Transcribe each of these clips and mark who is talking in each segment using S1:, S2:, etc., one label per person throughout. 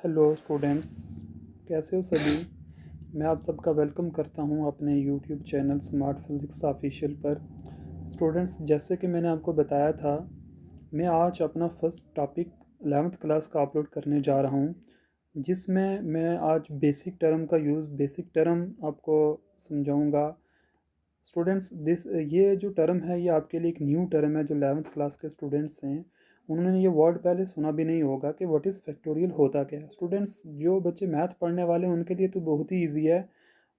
S1: Hello students, कैसे हो सभी। मैं आप सबका वेलकम करता हूं अपने YouTube channel smart physics official पर। स्टूडेंट्स, जैसे कि मैंने आपको बताया था, मैं आज अपना फर्स्ट टॉपिक 11th क्लास का अपलोड करने जा रहा हूं, जिसमें मैं आज बेसिक टर्म आपको समझाऊंगा। स्टूडेंट्स, ये जो टर्म है ये आपके लिए एक न्यू टर्म है। जो 11th क्लास के स्टूडेंट्स हैं उन्होंने ये वर्ड पहले सुना भी नहीं होगा कि व्हाट इज़ फैक्टोरियल होता क्या है। स्टूडेंट्स, जो बच्चे मैथ पढ़ने वाले हैं उनके लिए तो बहुत ही ईजी है,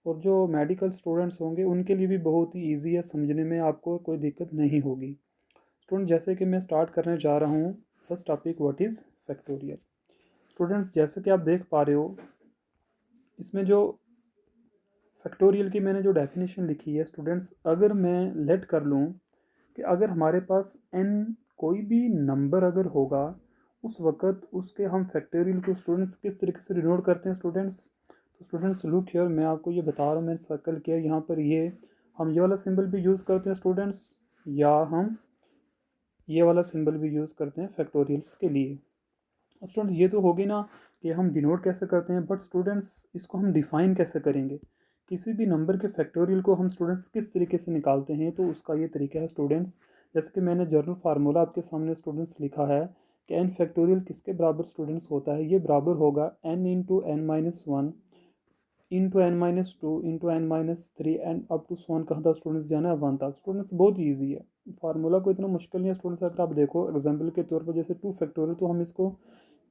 S1: और जो मेडिकल स्टूडेंट्स होंगे उनके लिए भी बहुत ही ईजी है, समझने में आपको कोई दिक्कत नहीं होगी। स्टूडेंट, जैसे कि मैं स्टार्ट करने जा रहा हूँ first topic, what is factorial. Students, जैसे कि आप देख पा रहे हो, इसमें जो फैक्टोरियल की मैंने जो डेफिनेशन लिखी है स्टूडेंट्स, अगर मैं लेट कर लूँ कि अगर हमारे पास n कोई भी नंबर अगर होगा, उस वक्त उसके हम फैक्टोरियल को स्टूडेंट्स किस तरीके से डिनोट करते हैं स्टूडेंट्स। तो स्टूडेंट्स लुक हियर, मैं आपको ये बता रहा हूँ, मैंने सर्कल किया यहाँ पर। ये हम ये वाला सिंबल भी यूज़ करते हैं स्टूडेंट्स, या हम ये वाला सिंबल भी यूज़ करते हैं फैक्टोरियल्स के लिए। अब स्टूडेंट्स, ये तो होगी ना कि हम डिनोट कैसे करते हैं, बट स्टूडेंट्स इसको हम डिफ़ाइन कैसे करेंगे। किसी भी नंबर के फैक्टोरियल को हम स्टूडेंट्स किस तरीके से निकालते हैं, तो उसका ये तरीका है स्टूडेंट्स। जैसे कि मैंने जनरल फार्मूला आपके सामने स्टूडेंट्स लिखा है कि एन फैक्टोरियल किसके बराबर स्टूडेंट्स होता है। ये बराबर होगा n into n minus one into n minus two into n minus three and up to one. कहाँ तक स्टूडेंट्स जाना है, वन तक। स्टूडेंट्स, बहुत ईजी है, फार्मूला को इतना मुश्किल नहीं है स्टूडेंट्स। अगर आप देखो एग्जाम्पल के तौर पर, जैसे टू फैक्टोरियल, तो हम इसको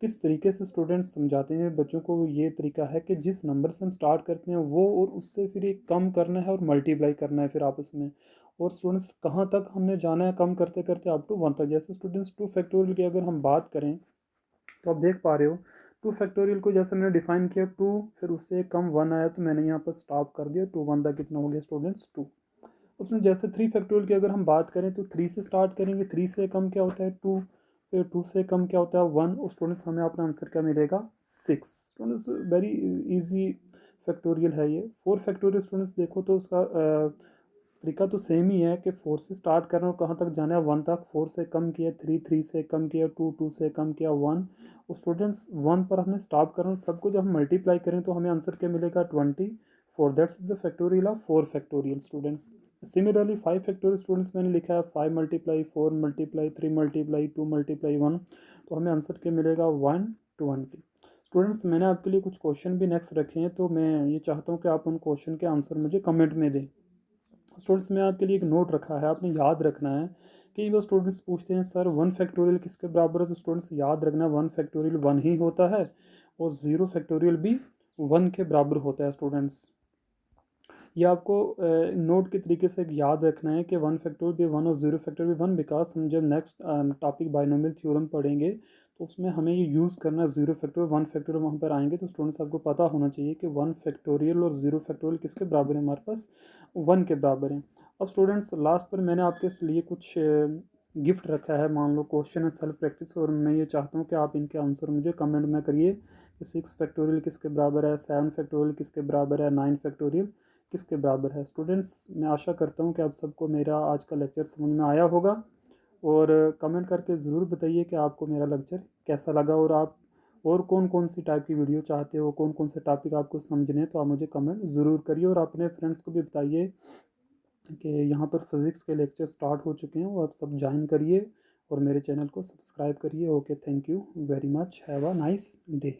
S1: किस तरीके से स्टूडेंट्स समझाते हैं बच्चों को। ये तरीका है कि जिस नंबर से हम स्टार्ट करते हैं वो, और उससे फिर एक कम करना है और मल्टीप्लाई करना है फिर आपस में। और स्टूडेंट्स, कहाँ तक हमने जाना है कम करते करते अप टू वन तक। जैसे स्टूडेंट्स, टू फैक्टोरियल की अगर हम बात करें तो आप देख पा रहे हो, टू फैक्टोरियल को जैसे मैंने डिफाइन किया टू, फिर उससे कम वन आया तो मैंने यहाँ पर स्टॉप कर दिया। टू वन तक कितना हो गया स्टूडेंट्स, टू। उसमें जैसे थ्री फैक्टोरियल की अगर हम बात करें तो थ्री से स्टार्ट करेंगे, थ्री से कम क्या होता है, टू। फिर टू से कम क्या होता है, वन। और स्टूडेंट्स, हमें अपना आंसर क्या मिलेगा, six. Students, very easy factorial है ये। फोर फैक्टोरियल स्टूडेंट्स देखो तो उसका तरीका तो सेम ही है कि फोर से स्टार्ट करना और कहाँ तक जाना है, वन तक। फोर से कम किया थ्री, थ्री से कम किया टू, टू से कम किया वन। और स्टूडेंट्स, वन पर हमने स्टॉप करना। सबको जब हम मल्टीप्लाई करें तो हमें आंसर क्या मिलेगा, 24। That's is the factorial of four factorial students. Similarly five factorial students, मैंने लिखा है five multiply four multiply three multiply two multiply one, तो हमें आंसर क्या मिलेगा, 120। स्टूडेंट्स, मैंने आपके लिए कुछ क्वेश्चन भी नेक्स्ट रखे हैं, तो मैं ये चाहता हूँ कि आप उन क्वेश्चन के आंसर मुझे कमेंट में दें। स्टूडेंट्स, में आपके लिए एक नोट रखा है, आपने याद रखना है। कई बार स्टूडेंट्स पूछते हैं सर वन फैक्टोरियल किसके बराबर है, तो स्टूडेंट्स याद रखना, वन फैक्टोरियल वन ही होता है, और ज़ीरो फैक्टोरियल भी वन के बराबर होता है स्टूडेंट्स। ये आपको नोट के तरीके से याद रखना है कि वन फैक्टोरियल भी वन और ज़ीरो फैक्टोरियल भी वन, बिकॉज हम जब नेक्स्ट टॉपिक बाइनोमियल थ्योरम पढ़ेंगे तो उसमें हमें ये यूज़ करना है। ज़ीरो फैक्टोरियल वन फैक्टोरियल वहाँ पर आएंगे, तो स्टूडेंट्स आपको पता होना चाहिए कि वन फैक्टोरियल और ज़ीरो फैक्टोरियल किसके बराबर है, हमारे पास वन के बराबर है। अब स्टूडेंट्स, लास्ट पर मैंने आपके लिए कुछ गिफ्ट रखा है। मान लो क्वेश्चन है सेल्फ प्रैक्टिस, और मैं ये चाहता हूँ कि आप इनके आंसर मुझे कमेंट में करिए कि सिक्स फैक्टोरियल किसके बराबर है, सेवन फैक्टोरियल किसके बराबर है, नाइन फैक्टोरियल किसके बराबर है। स्टूडेंट्स, मैं आशा करता हूँ कि आप सबको मेरा आज का लेक्चर समझ में आया होगा, और कमेंट करके ज़रूर बताइए कि आपको मेरा लेक्चर कैसा लगा, और आप और कौन कौन सी टाइप की वीडियो चाहते हो, कौन कौन से टॉपिक आपको समझने हैं, तो आप मुझे कमेंट ज़रूर करिए। और अपने फ्रेंड्स को भी बताइए कि यहाँ पर फिज़िक्स के लेक्चर स्टार्ट हो चुके हैं, वो आप सब ज्वाइन करिए और मेरे चैनल को सब्सक्राइब करिए। Okay, thank you very much, have a nice day.